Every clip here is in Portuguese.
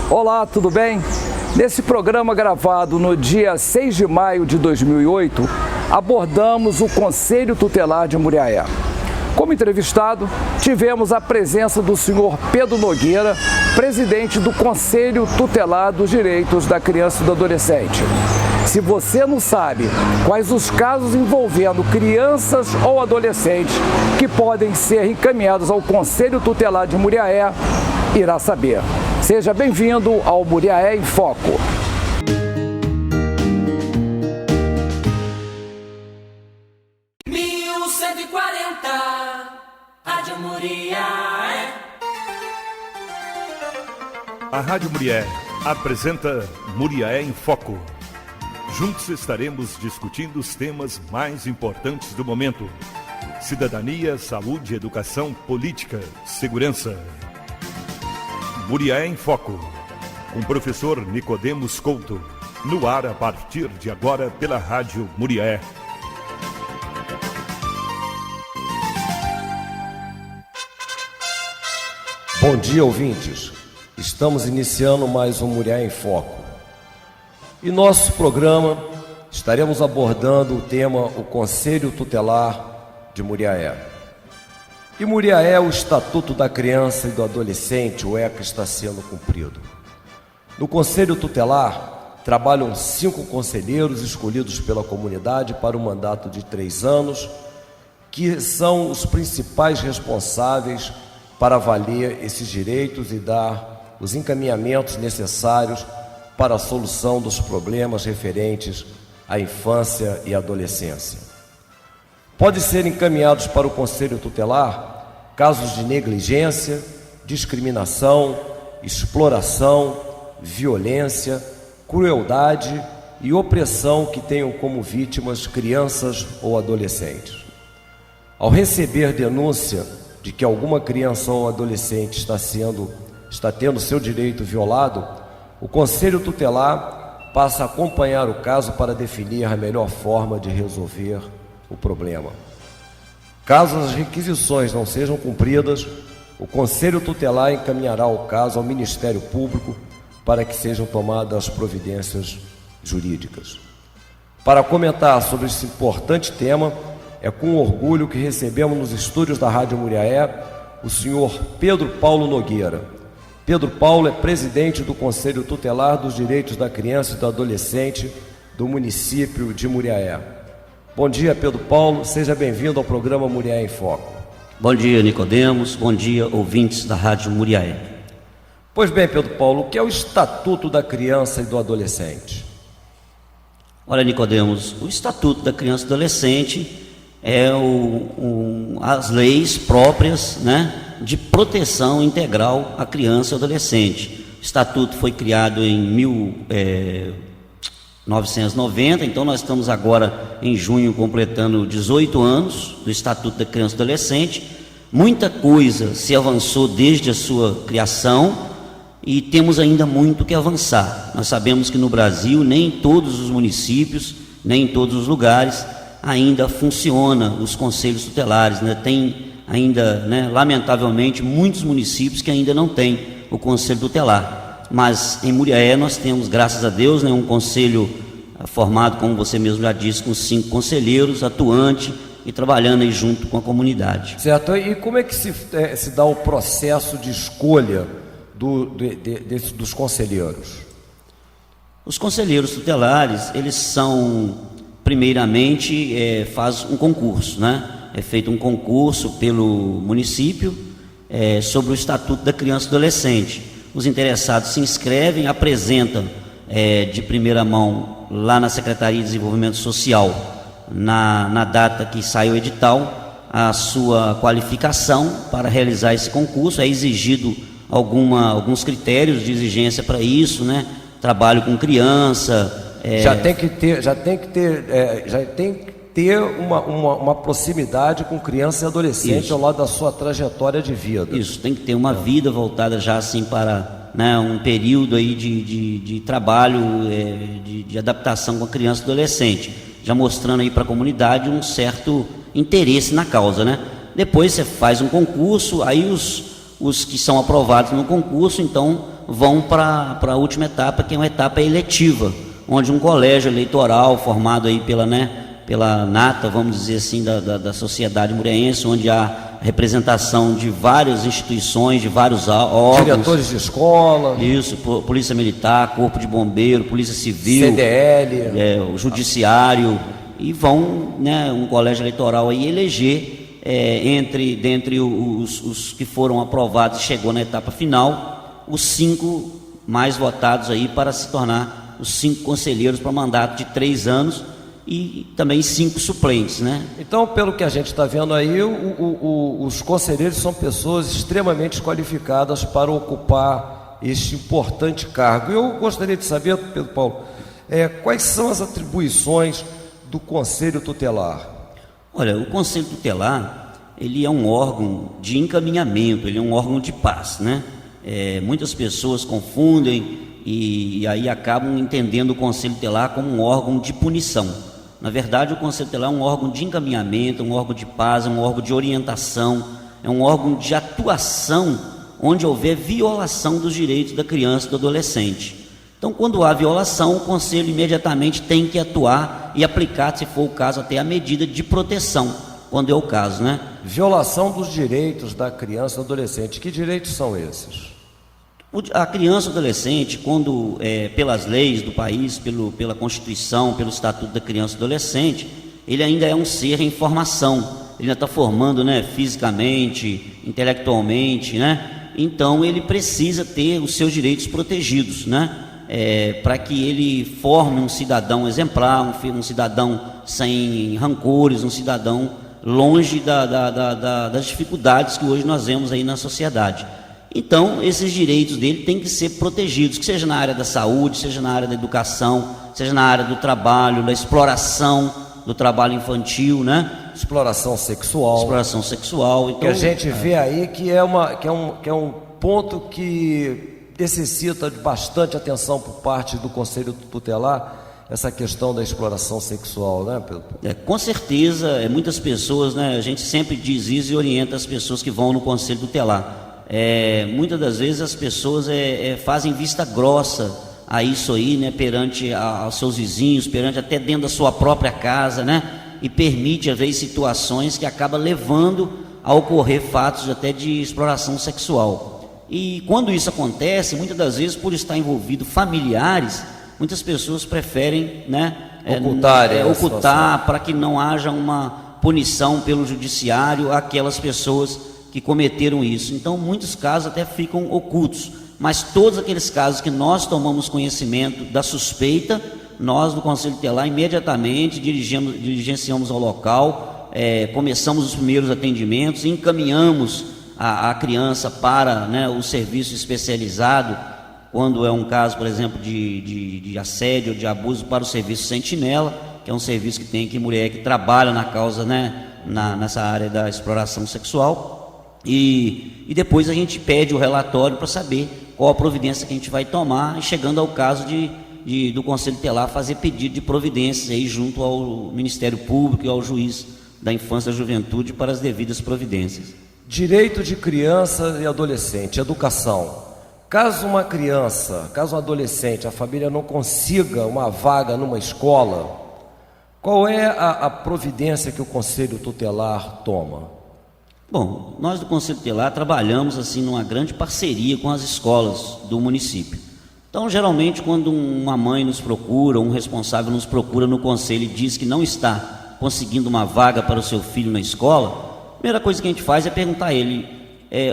Olá, tudo bem? Nesse programa gravado no dia 6 de maio de 2008, abordamos o Conselho Tutelar de Muriaé. Como entrevistado, tivemos a presença do senhor Pedro Nogueira, presidente do Conselho Tutelar dos Direitos da Criança e do Adolescente. Se você não sabe quais os casos envolvendo crianças ou adolescentes que podem ser encaminhados ao Conselho Tutelar de Muriaé, irá saber. Seja bem-vindo ao Muriaé em Foco. Rádio Muriaé. A Rádio Muriaé apresenta Muriaé em Foco. Juntos estaremos discutindo os temas mais importantes do momento: cidadania, saúde, educação, política, segurança. Muriaé em Foco, com o professor Nicodemos Couto, no ar a partir de agora pela Rádio Muriaé. Bom dia, ouvintes. Estamos iniciando mais um Muriaé em Foco. Em nosso programa, estaremos abordando o tema o Conselho Tutelar de Muriaé. E Muriaé, o Estatuto da Criança e do Adolescente, o ECA, está sendo cumprido. No Conselho Tutelar, trabalham 5 conselheiros escolhidos pela comunidade para um mandato de 3 anos, que são os principais responsáveis para avaliar esses direitos e dar os encaminhamentos necessários para a solução dos problemas referentes à infância e adolescência. Podem ser encaminhados para o Conselho Tutelar casos de negligência, discriminação, exploração, violência, crueldade e opressão que tenham como vítimas crianças ou adolescentes. Ao receber denúncia de que alguma criança ou adolescente está tendo seu direito violado, o Conselho Tutelar passa a acompanhar o caso para definir a melhor forma de resolver o problema. Caso as requisições não sejam cumpridas, o Conselho Tutelar encaminhará o caso ao Ministério Público para que sejam tomadas as providências jurídicas. Para comentar sobre esse importante tema, é com orgulho que recebemos nos estúdios da Rádio Muriaé o senhor Pedro Paulo Nogueira. Pedro Paulo é presidente do Conselho Tutelar dos Direitos da Criança e do Adolescente do município de Muriaé. Bom dia, Pedro Paulo, seja bem-vindo ao programa Muriaé em Foco. Bom dia, Nicodemos, bom dia, ouvintes da Rádio Muriaé. Pois bem, Pedro Paulo, o que é o Estatuto da Criança e do Adolescente? Olha, Nicodemos, o Estatuto da Criança e do Adolescente é as leis próprias, né, de proteção integral à criança e adolescente. O Estatuto foi criado em 1990, então nós estamos agora em junho completando 18 anos do Estatuto da Criança e Adolescente. Muita coisa se avançou desde a sua criação e temos ainda muito que avançar. Nós sabemos que no Brasil nem em todos os municípios, nem em todos os lugares ainda funciona os conselhos tutelares, né? Tem ainda, né, lamentavelmente, muitos municípios que ainda não têm o conselho tutelar. Mas em Muriaé nós temos, graças a Deus, né, um conselho formado, como você mesmo já disse, com 5 conselheiros, atuante e trabalhando aí junto com a comunidade. Certo, e como é que se dá o processo de escolha dos conselheiros? Os conselheiros tutelares, eles são, primeiramente, faz um concurso, né? É feito um concurso pelo município sobre o Estatuto da Criança e Adolescente. Os interessados se inscrevem, apresentam de primeira mão lá na Secretaria de Desenvolvimento Social, na data que sai o edital, a sua qualificação para realizar esse concurso. É exigido alguns critérios de exigência para isso, né? Trabalho com criança. Já tem que ter uma proximidade com criança e adolescente. Isso. Ao lado da sua trajetória de vida. Isso, tem que ter uma vida voltada já assim para, né, um período aí de trabalho, de adaptação com a criança e adolescente, já mostrando aí para a comunidade um certo interesse na causa, né? Depois você faz um concurso, aí os que são aprovados no concurso, então vão para a última etapa, que é uma etapa eletiva, onde um colégio eleitoral formado aí pela nata, vamos dizer assim, da sociedade muriaense, onde há representação de várias instituições, de vários órgãos. Diretores de escola. Isso, Polícia Militar, Corpo de Bombeiro, Polícia Civil. CDL. O Judiciário. E vão, né, um colégio eleitoral aí eleger, dentre os que foram aprovados e chegou na etapa final, os 5 mais votados aí para se tornar os 5 conselheiros para mandato de 3 anos, e também 5 suplentes, né? Então, pelo que a gente está vendo aí, os conselheiros são pessoas extremamente qualificadas para ocupar este importante cargo. Eu gostaria de saber, Pedro Paulo, quais são as atribuições do Conselho Tutelar? Olha, o Conselho Tutelar, ele é um órgão de encaminhamento, ele é um órgão de paz, né? Muitas pessoas confundem e aí acabam entendendo o Conselho Tutelar como um órgão de punição. Na verdade, o Conselho Tutelar é um órgão de encaminhamento, um órgão de paz, é um órgão de orientação, é um órgão de atuação onde houver violação dos direitos da criança e do adolescente. Então, quando há violação, o Conselho imediatamente tem que atuar e aplicar, se for o caso, até a medida de proteção, quando é o caso, né? Violação dos direitos da criança e do adolescente. Que direitos são esses? A criança e o adolescente, quando pelas leis do país, pela Constituição, pelo Estatuto da Criança e do Adolescente, ele ainda é um ser em formação, ele ainda está formando, né, fisicamente, intelectualmente, né? Então ele precisa ter os seus direitos protegidos, né? Para que ele forme um cidadão exemplar, um cidadão sem rancores, um cidadão longe das dificuldades que hoje nós vemos aí na sociedade. Então, esses direitos dele têm que ser protegidos, que seja na área da saúde, seja na área da educação, seja na área do trabalho, da exploração do trabalho infantil, né? Exploração sexual. Exploração sexual. Então, que a gente vê aí que é um ponto que necessita de bastante atenção por parte do Conselho Tutelar, essa questão da exploração sexual, né, Pedro? Com certeza, muitas pessoas, né? A gente sempre diz isso e orienta as pessoas que vão no Conselho Tutelar. Muitas das vezes as pessoas fazem vista grossa a isso aí, né, perante aos seus vizinhos, perante até dentro da sua própria casa, né, e permite às vezes situações que acabam levando a ocorrer fatos até de exploração sexual. E quando isso acontece, muitas das vezes, por estar envolvido familiares, muitas pessoas preferem, né, ocultar para que não haja uma punição pelo judiciário àquelas pessoas que cometeram isso. Então, muitos casos até ficam ocultos, mas todos aqueles casos que nós tomamos conhecimento da suspeita, nós do Conselho Tutelar imediatamente diligenciamos ao local, começamos os primeiros atendimentos, encaminhamos a criança para, né, o serviço especializado, quando é um caso, por exemplo, de assédio ou de abuso, para o serviço Sentinela, que é um serviço que tem aqui mulher que trabalha na causa, né, nessa área da exploração sexual. E depois a gente pede o relatório para saber qual a providência que a gente vai tomar, chegando ao caso do Conselho Tutelar fazer pedido de providências aí junto ao Ministério Público e ao juiz da Infância e da Juventude para as devidas providências. Direito de criança e adolescente, educação. Caso um adolescente, a família não consiga uma vaga numa escola, qual é a providência que o Conselho Tutelar toma? Bom, nós do Conselho Tutelar trabalhamos assim numa grande parceria com as escolas do município. Então, geralmente, quando uma mãe nos procura, um responsável nos procura no conselho e diz que não está conseguindo uma vaga para o seu filho na escola, a primeira coisa que a gente faz é perguntar a ele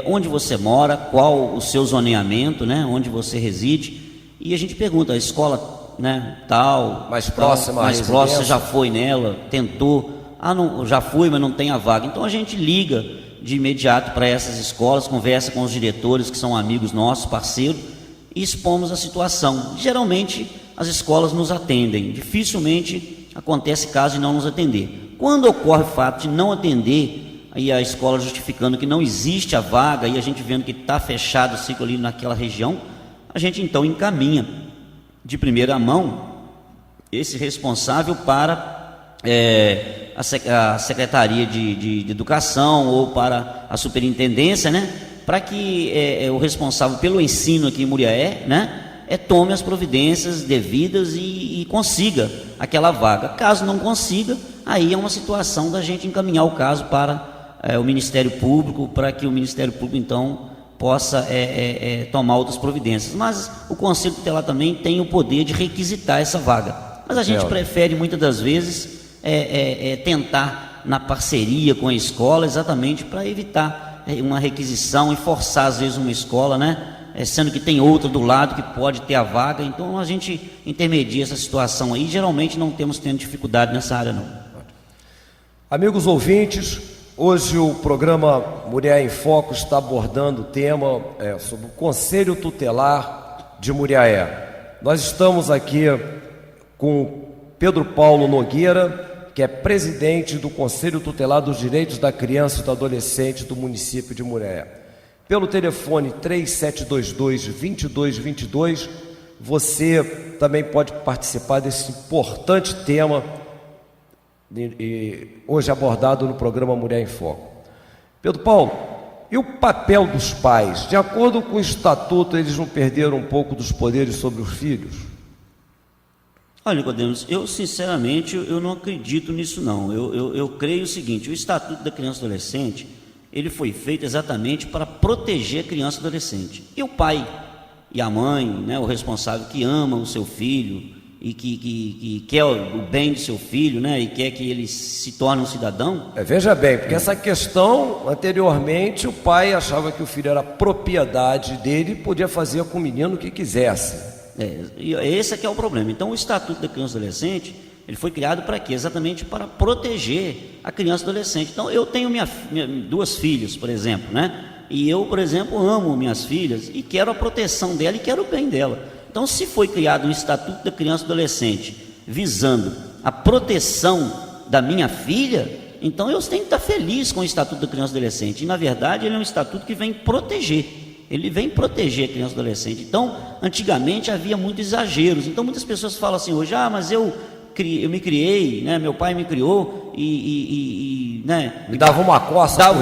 onde você mora, qual o seu zoneamento, né, onde você reside, e a gente pergunta, a escola, né, tal, mais próxima, você já foi nela, tentou, não, já fui, mas não tem a vaga. Então a gente liga de imediato para essas escolas, conversa com os diretores que são amigos nossos, parceiros, e expomos a situação. Geralmente as escolas nos atendem, dificilmente acontece caso de não nos atender. Quando ocorre o fato de não atender, aí a escola justificando que não existe a vaga, e a gente vendo que está fechado o ciclo ali naquela região, a gente então encaminha de primeira mão esse responsável para a Secretaria de Educação ou para a Superintendência, né, para que o responsável pelo ensino aqui em Muriaé, né, tome as providências devidas e consiga aquela vaga. Caso não consiga, aí é uma situação da gente encaminhar o caso para o Ministério Público, para que o Ministério Público então possa tomar outras providências. Mas o Conselho Tutelar também tem o poder de requisitar essa vaga. Mas a gente prefere muitas das vezes tentar na parceria com a escola, exatamente para evitar uma requisição e forçar às vezes uma escola, né? Sendo que tem outra do lado que pode ter a vaga. Então a gente intermedia essa situação aí. Geralmente não temos tendo dificuldade nessa área, não. Amigos ouvintes, hoje o programa Muriaé em Foco está abordando o tema sobre o Conselho Tutelar de Muriaé. Nós estamos aqui com Pedro Paulo Nogueira, que é presidente do Conselho Tutelar dos Direitos da Criança e do Adolescente do município de Muriaé. Pelo telefone 3722-2222, você também pode participar desse importante tema hoje abordado no programa Mulher em Foco. Pedro Paulo, e o papel dos pais? De acordo com o estatuto, eles não perderam um pouco dos poderes sobre os filhos? Olha, Nicodemus, eu sinceramente eu não acredito nisso não. Eu creio o seguinte: o Estatuto da Criança e Adolescente, ele foi feito exatamente para proteger a criança e o adolescente. E o pai e a mãe, né, o responsável que ama o seu filho e que quer o bem do seu filho, né, e quer que ele se torne um cidadão. Veja bem, porque essa questão, anteriormente, o pai achava que o filho era propriedade dele e podia fazer com o menino o que quisesse. E esse é que é o problema. Então, o Estatuto da Criança e Adolescente, ele foi criado para quê? Exatamente para proteger a criança e adolescente. Então, eu tenho duas filhas, por exemplo, né? E eu, por exemplo, amo minhas filhas e quero a proteção dela e quero o bem dela. Então, se foi criado um Estatuto da Criança e Adolescente visando a proteção da minha filha, então eu tenho que estar feliz com o Estatuto da Criança e Adolescente. E, na verdade, ele é um estatuto que vem proteger. Ele vem proteger a criança e adolescente. Então, antigamente havia muitos exageros. Então, muitas pessoas falam assim hoje: mas eu me criei, né? Meu pai me criou né? Me dava uma coça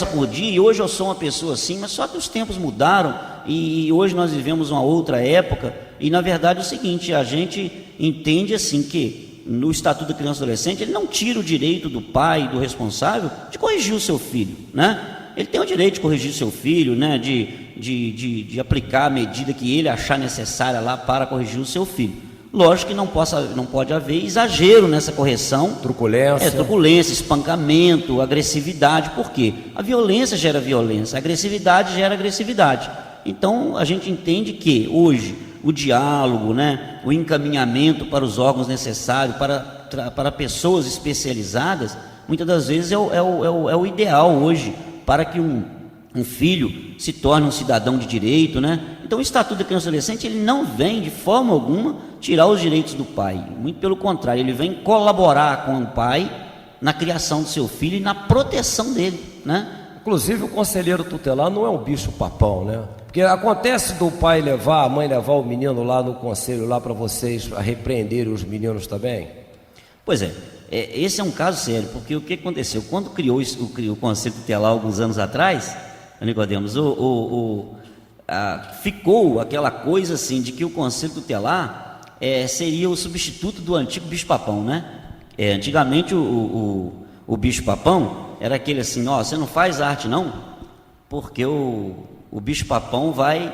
por dia, e hoje eu sou uma pessoa assim. Mas só que os tempos mudaram e hoje nós vivemos uma outra época. E na verdade é o seguinte: a gente entende assim que no Estatuto da Criança e Adolescente ele não tira o direito do pai, do responsável, de corrigir o seu filho, né? Ele tem o direito de corrigir seu filho, né? De aplicar a medida que ele achar necessária lá para corrigir o seu filho. Lógico que não pode haver exagero nessa correção. Truculência, espancamento, agressividade. Por quê? A violência gera violência, a agressividade gera agressividade. Então, a gente entende que hoje o diálogo, né, o encaminhamento para os órgãos necessários, para pessoas especializadas, muitas das vezes é o ideal hoje para que um filho se torne um cidadão de direito, né? Então o Estatuto da Criança e Adolescente, ele não vem de forma alguma tirar os direitos do pai, muito pelo contrário, ele vem colaborar com o pai na criação do seu filho e na proteção dele, né? Inclusive o conselheiro tutelar não é um bicho papão, né? Porque acontece do pai levar, a mãe levar o menino lá no conselho, lá para vocês repreenderem os meninos também? Pois é. Esse é um caso sério, porque o que aconteceu? Quando criou o Conselho Tutelar alguns anos atrás, Nicodemus, ficou aquela coisa assim de que o Conselho Tutelar seria o substituto do antigo bicho-papão, né? Antigamente o bicho-papão era aquele assim: você não faz arte não, porque o bicho-papão vai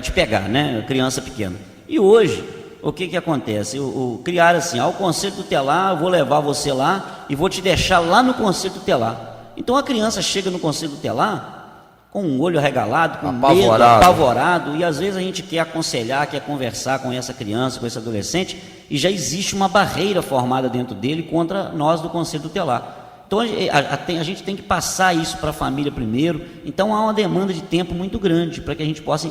te pegar, né? Criança pequena. E hoje o que acontece? Criar assim: o Conselho Tutelar, eu vou levar você lá e vou te deixar lá no Conselho Tutelar. Então a criança chega no Conselho Tutelar com um olho arregalado, com medo, apavorado, e às vezes a gente quer aconselhar, quer conversar com essa criança, com esse adolescente, e já existe uma barreira formada dentro dele contra nós do Conselho Tutelar. Então a gente tem que passar isso para a família primeiro. Então há uma demanda de tempo muito grande para que a gente possa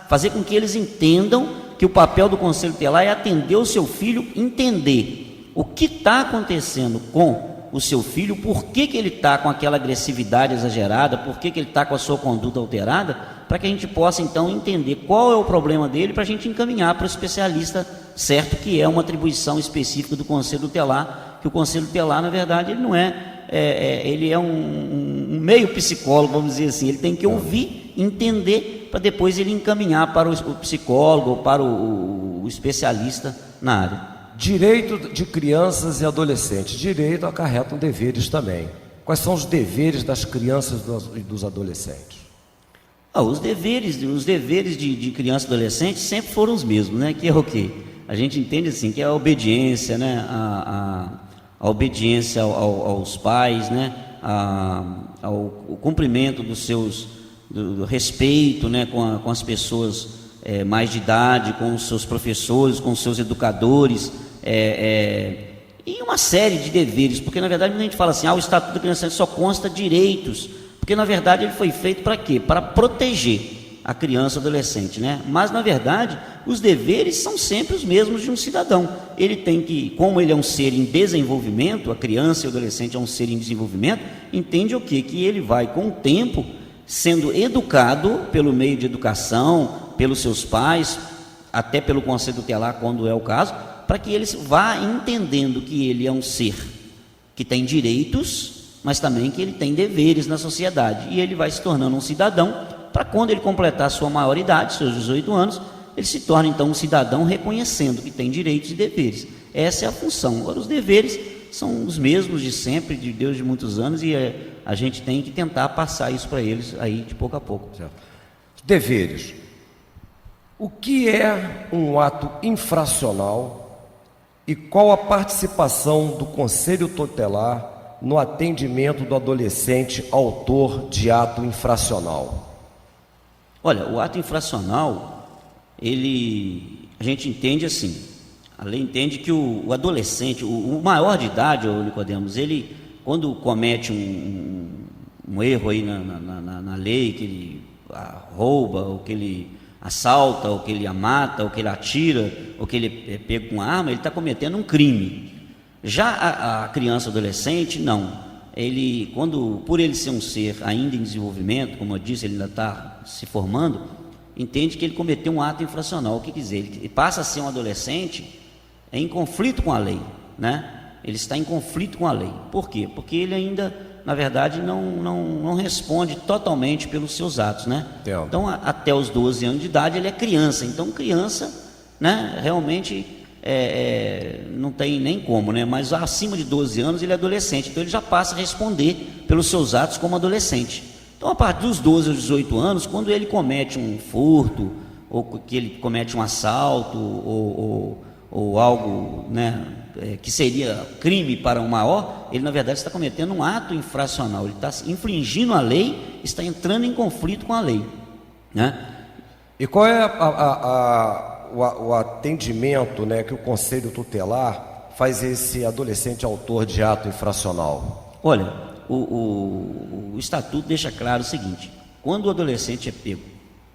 fazer com que eles entendam que o papel do Conselho Tutelar é atender o seu filho, entender o que está acontecendo com o seu filho, por que ele está com aquela agressividade exagerada, por que ele está com a sua conduta alterada, para que a gente possa então entender qual é o problema dele, para a gente encaminhar para o especialista certo, que é uma atribuição específica do Conselho Tutelar, que o Conselho Tutelar, na verdade, ele não é, ele é um meio psicólogo, vamos dizer assim. Ele tem que ouvir, entender, para depois ele encaminhar para o psicólogo ou para o especialista na área. Direito de crianças e adolescentes. Direito acarretam deveres também. Quais são os deveres das crianças e dos adolescentes? Os deveres de criança e adolescente sempre foram os mesmos, né? Que é o quê? A gente entende assim, que é a obediência, né? A obediência aos pais, né? O cumprimento dos seus, do respeito, né? Com as pessoas mais de idade, com os seus professores, com os seus educadores, e uma série de deveres, porque na verdade quando a gente fala assim, o Estatuto da Criança só consta direitos, porque na verdade ele foi feito para quê? Para proteger a criança e o adolescente, né? Mas na verdade os deveres são sempre os mesmos de um cidadão. Ele tem que, como ele é um ser em desenvolvimento, a criança e o adolescente é um ser em desenvolvimento, entende o quê? Que ele vai com o tempo sendo educado pelo meio de educação, pelos seus pais, até pelo conselho tutelar quando é o caso, para que ele vá entendendo que ele é um ser que tem direitos, mas também que ele tem deveres na sociedade, e ele vai se tornando um cidadão, para quando ele completar a sua maioridade, seus 18 anos, ele se torna então um cidadão reconhecendo que tem direitos e deveres. Essa é a função. Agora, os deveres são os mesmos de sempre, de Deus de muitos anos, e a gente tem que tentar passar isso para eles aí de pouco a pouco. Certo. Deveres. O que é um ato infracional e qual a participação do Conselho Tutelar no atendimento do adolescente autor de ato infracional? Olha, o ato infracional, a gente entende assim, a lei entende que o adolescente, o maior de idade, Nicodemos, ele, quando comete um erro aí na lei, que ele rouba, ou que ele assalta, ou que ele mata, ou que ele atira, ou que ele é pego com arma, ele está cometendo um crime. Já a criança, adolescente, não. Ele, por ele ser um ser ainda em desenvolvimento, como eu disse, ele ainda está se formando, entende que ele cometeu um ato infracional. O que quer dizer? Ele passa a ser um adolescente em conflito com a lei, né? Ele está em conflito com a lei. Por quê? Porque ele ainda, na verdade, não responde totalmente pelos seus atos, né? Então, até os 12 anos de idade, ele é criança. Então, criança, né, realmente não tem nem como, né? Mas acima de 12 anos, ele é adolescente. Então, ele já passa a responder pelos seus atos como adolescente. Então, a partir dos 12 aos 18 anos, quando ele comete um furto, ou que ele comete um assalto, ou algo, né, que seria crime para um maior, ele na verdade está cometendo um ato infracional, ele está infringindo a lei, está entrando em conflito com a lei, né? E qual é o atendimento, né, que o Conselho Tutelar faz esse adolescente autor de ato infracional? Olha, o Estatuto deixa claro o seguinte: quando o adolescente é pego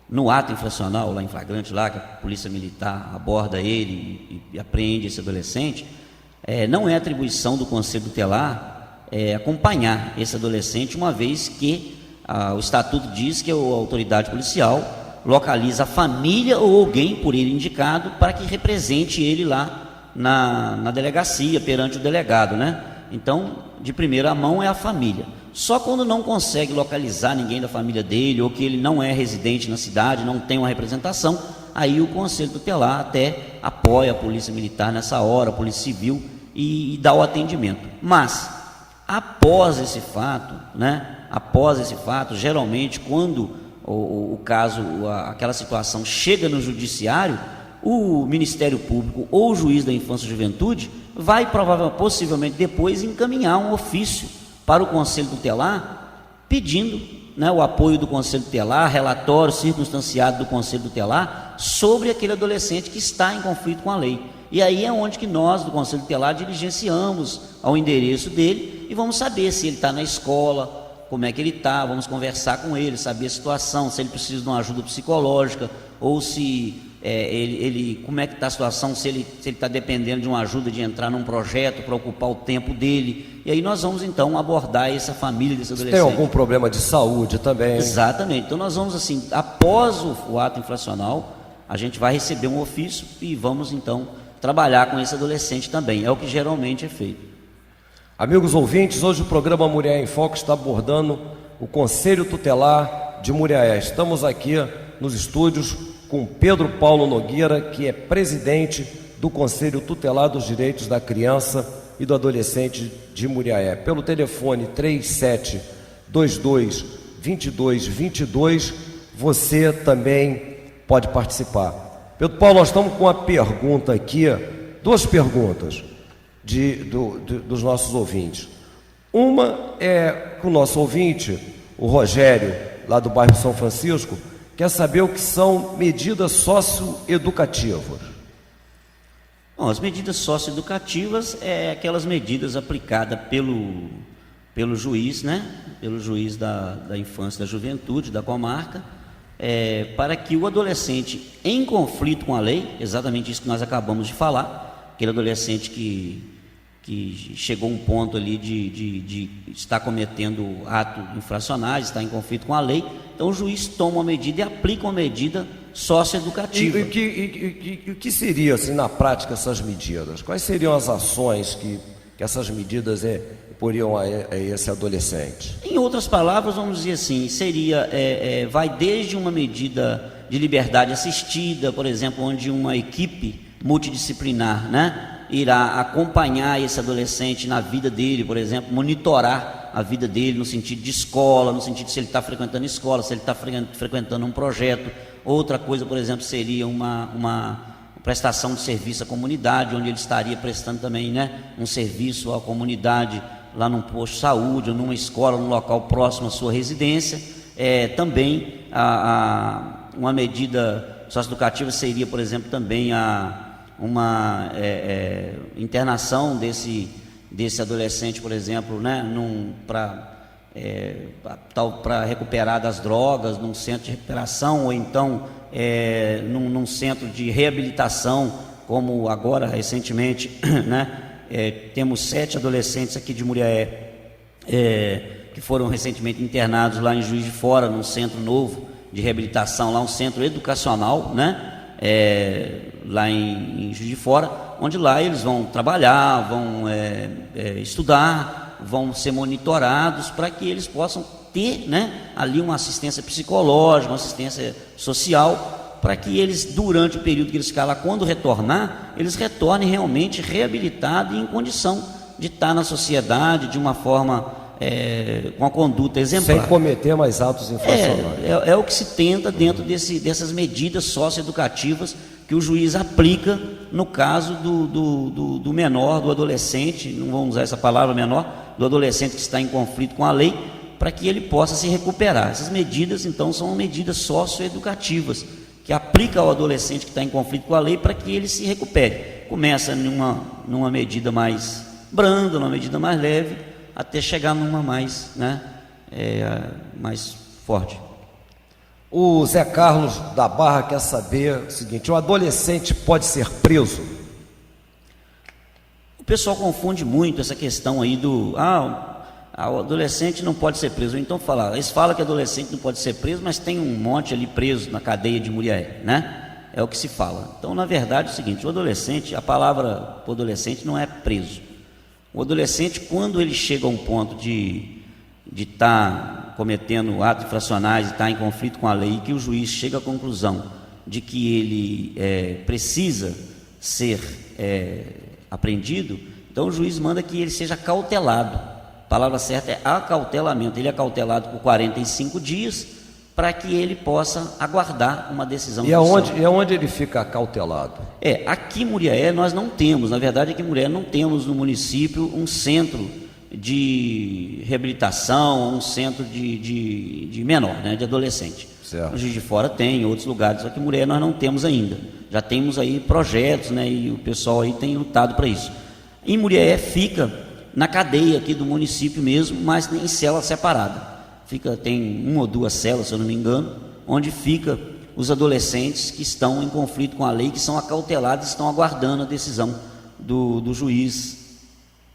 no ato infracional, lá em flagrante, lá que a polícia militar aborda ele e apreende esse adolescente, não é atribuição do Conselho Tutelar acompanhar esse adolescente, uma vez que o Estatuto diz que a autoridade policial localiza a família ou alguém por ele indicado para que represente ele lá na delegacia, perante o delegado, né? Então, de primeira mão é a família. Só quando não consegue localizar ninguém da família dele, ou que ele não é residente na cidade, não tem uma representação, aí o Conselho Tutelar até apoia a Polícia Militar nessa hora, a Polícia Civil, e dá o atendimento. Mas, após esse fato, né? Após esse fato, geralmente, quando o caso, aquela situação chega no judiciário, o Ministério Público ou o juiz da Infância e Juventude vai possivelmente depois encaminhar um ofício para o Conselho Tutelar, pedindo, né, o apoio do Conselho Tutelar, relatório circunstanciado do Conselho Tutelar sobre aquele adolescente que está em conflito com a lei. E aí é onde que nós, do Conselho Tutelar, diligenciamos ao endereço dele e vamos saber se ele está na escola, como é que ele está, vamos conversar com ele, saber a situação, se ele precisa de uma ajuda psicológica, ou se como é que está a situação, se ele está dependendo de uma ajuda de entrar num projeto para ocupar o tempo dele. E aí nós vamos então abordar essa família desse adolescente. Tem algum problema de saúde também? Exatamente. Então nós vamos assim, após o ato infracional, a gente vai receber um ofício e vamos então trabalhar com esse adolescente também. É o que geralmente é feito. Amigos ouvintes, hoje o programa Mulher em Foco está abordando o Conselho Tutelar de Muriaé. Estamos aqui nos estúdios com Pedro Paulo Nogueira, que é presidente do Conselho Tutelar dos Direitos da Criança e do Adolescente de Muriaé. Pelo telefone 3722-2222, você também pode participar. Pedro Paulo, nós estamos com uma pergunta aqui, duas perguntas dos nossos ouvintes. Uma é que o nosso ouvinte, o Rogério, lá do bairro São Francisco, quer saber o que são medidas socioeducativas. Bom, as medidas socioeducativas é aquelas medidas aplicadas pelo juiz, né? Pelo juiz da infância e da juventude, da comarca, para que o adolescente em conflito com a lei, exatamente isso que nós acabamos de falar, aquele adolescente que chegou a um ponto ali de estar cometendo atos infracionais, está em conflito com a lei, então o juiz toma uma medida e aplica uma medida socioeducativa. E o que seria, assim, na prática, essas medidas? Quais seriam as ações que essas medidas poriam a esse adolescente? Em outras palavras, vamos dizer assim, seria, vai desde uma medida de liberdade assistida, por exemplo, onde uma equipe multidisciplinar, né, irá acompanhar esse adolescente na vida dele, por exemplo, monitorar a vida dele no sentido de escola, no sentido de se ele está frequentando escola, se ele está frequentando um projeto. Outra coisa, por exemplo, seria uma prestação de serviço à comunidade, onde ele estaria prestando também, né, um serviço à comunidade lá num posto de saúde, ou numa escola, num local próximo à sua residência. Também uma medida socioeducativa seria, por exemplo, também uma internação desse adolescente, por exemplo, né, para recuperar das drogas, num centro de recuperação, ou então num centro de reabilitação, como agora recentemente, né, temos 7 adolescentes aqui de Muriaé que foram recentemente internados lá em Juiz de Fora, num centro novo de reabilitação, lá um centro educacional, né, lá em Juiz de Fora, onde lá eles vão trabalhar, vão estudar, vão ser monitorados para que eles possam ter, né, ali uma assistência psicológica, uma assistência social, para que eles, durante o período que eles ficarem lá, quando retornar, eles retornem realmente reabilitados e em condição de estar na sociedade de uma forma com a conduta exemplar. Sem cometer mais atos infracionais. É o que se tenta dentro dessas medidas socioeducativas que o juiz aplica no caso do menor, do adolescente, não vamos usar essa palavra menor, do adolescente que está em conflito com a lei, para que ele possa se recuperar. Essas medidas, então, são medidas socioeducativas que aplica ao adolescente que está em conflito com a lei para que ele se recupere. Começa numa medida mais branda, numa medida mais leve, até chegar numa mais, né, mais forte. O Zé Carlos da Barra quer saber o seguinte: o adolescente pode ser preso? O pessoal confunde muito essa questão aí o adolescente não pode ser preso. Então eles falam que adolescente não pode ser preso, mas tem um monte ali preso na cadeia de Muriaé, né? É o que se fala. Então, na verdade, é o seguinte: o adolescente, a palavra para o adolescente não é preso. O adolescente, quando ele chega a um ponto de estar cometendo atos infracionais, de estar em conflito com a lei, que o juiz chega à conclusão de que ele precisa ser apreendido, então o juiz manda que ele seja cautelado. A palavra certa é acautelamento. Ele é cautelado por 45 dias para que ele possa aguardar uma decisão judicial. E aonde ele fica cautelado? Aqui em Muriaé nós não temos, na verdade aqui em Muriaé não temos no município um centro de reabilitação, um centro de menor, né, de adolescente. Certo. O Juiz de Fora tem, em outros lugares, só que em Muriaé nós não temos ainda. Já temos aí projetos, né, e o pessoal aí tem lutado para isso. Em Muriaé fica na cadeia aqui do município mesmo, mas em cela separada. Tem 1 ou 2 celas, se eu não me engano, onde fica os adolescentes que estão em conflito com a lei, que são acautelados e estão aguardando a decisão do juiz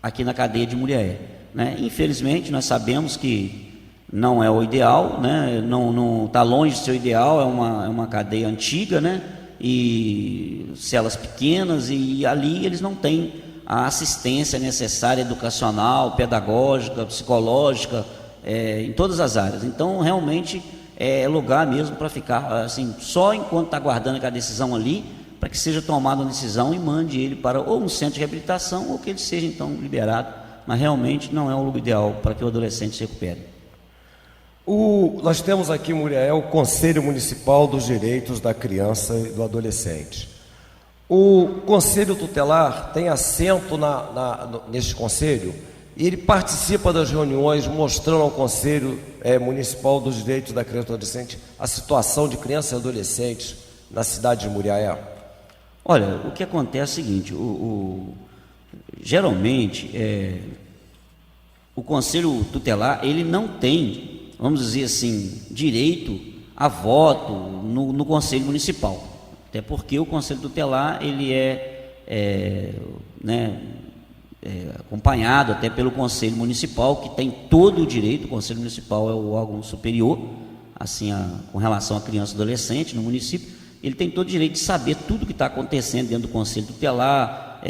aqui na cadeia de Muriaé, né? Infelizmente, nós sabemos que não é o ideal, né? Não está longe de ser o ideal, é uma cadeia antiga, né? E celas pequenas, e ali eles não têm a assistência necessária, educacional, pedagógica, psicológica, em todas as áreas. Então, realmente, é lugar mesmo para ficar, assim, só enquanto está aguardando aquela decisão ali, para que seja tomada uma decisão e mande ele para ou um centro de reabilitação ou que ele seja, então, liberado. Mas, realmente, não é um lugar ideal para que o adolescente se recupere. Nós temos aqui em Muriaé o Conselho Municipal dos Direitos da Criança e do Adolescente. O Conselho Tutelar tem assento neste Conselho e ele participa das reuniões mostrando ao Conselho Municipal dos Direitos da Criança e do Adolescente a situação de crianças e adolescentes na cidade de Muriaé. Olha, o que acontece é o seguinte, geralmente o Conselho Tutelar ele não tem, vamos dizer assim, direito a voto no Conselho Municipal. Até porque o Conselho Tutelar ele acompanhado até pelo Conselho Municipal, que tem todo o direito. O Conselho Municipal é o órgão superior, assim, com relação à criança e adolescente no município. Ele tem todo o direito de saber tudo o que está acontecendo dentro do Conselho Tutelar,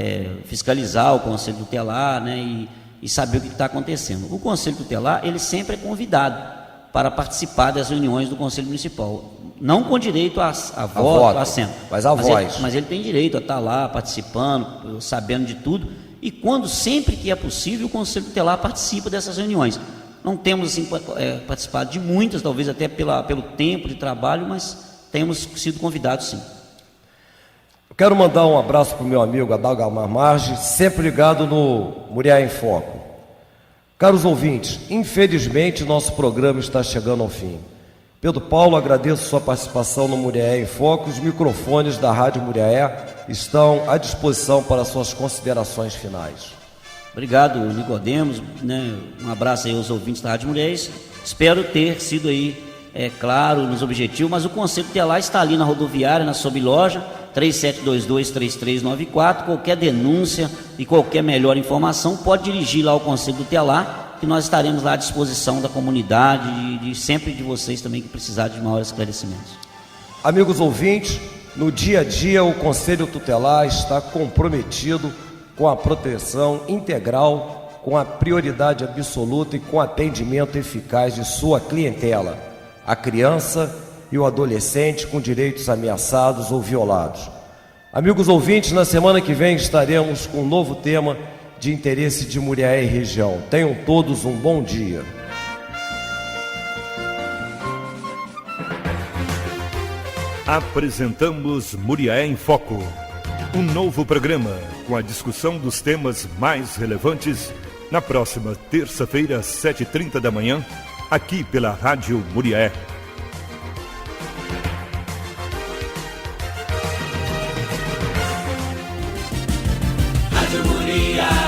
fiscalizar o Conselho Tutelar, né, e saber o que está acontecendo. O Conselho Tutelar ele sempre é convidado para participar das reuniões do Conselho Municipal. Não com direito a voto, a assento. Mas a voz. Mas ele tem direito a estar lá participando, sabendo de tudo. E sempre que é possível, o Conselho Tutelar participa dessas reuniões. Não temos assim, participado de muitas, talvez até pelo tempo de trabalho, mas temos sido convidados sim. Eu quero mandar um abraço para o meu amigo Adalgamar Marge, sempre ligado no Muriaé em Foco. Caros ouvintes, infelizmente nosso programa está chegando ao fim. Pedro Paulo, agradeço sua participação no Muriaé em Foco. Os microfones da Rádio Muriaé estão à disposição para suas considerações finais. Obrigado, Nicodemos, né? Um abraço aí aos ouvintes da Rádio Muriaé. Espero ter sido aí claro nos objetivos, mas o Conselho Tutelar está ali na rodoviária, na Sobloja, 3722-3394. Qualquer denúncia e qualquer melhor informação pode dirigir lá ao Conselho Tutelar, que nós estaremos lá à disposição da comunidade, sempre de vocês também que precisarem de maiores esclarecimentos. Amigos ouvintes, no dia a dia o Conselho Tutelar está comprometido com a proteção integral, com a prioridade absoluta e com atendimento eficaz de sua clientela, a criança e o adolescente com direitos ameaçados ou violados. Amigos ouvintes, na semana que vem estaremos com um novo tema de interesse de Muriaé e região. Tenham todos um bom dia. Apresentamos Muriaé em Foco, um novo programa com a discussão dos temas mais relevantes na próxima terça-feira, às 7h30 da manhã, aqui pela Rádio Muriaé. Rádio Muriaé.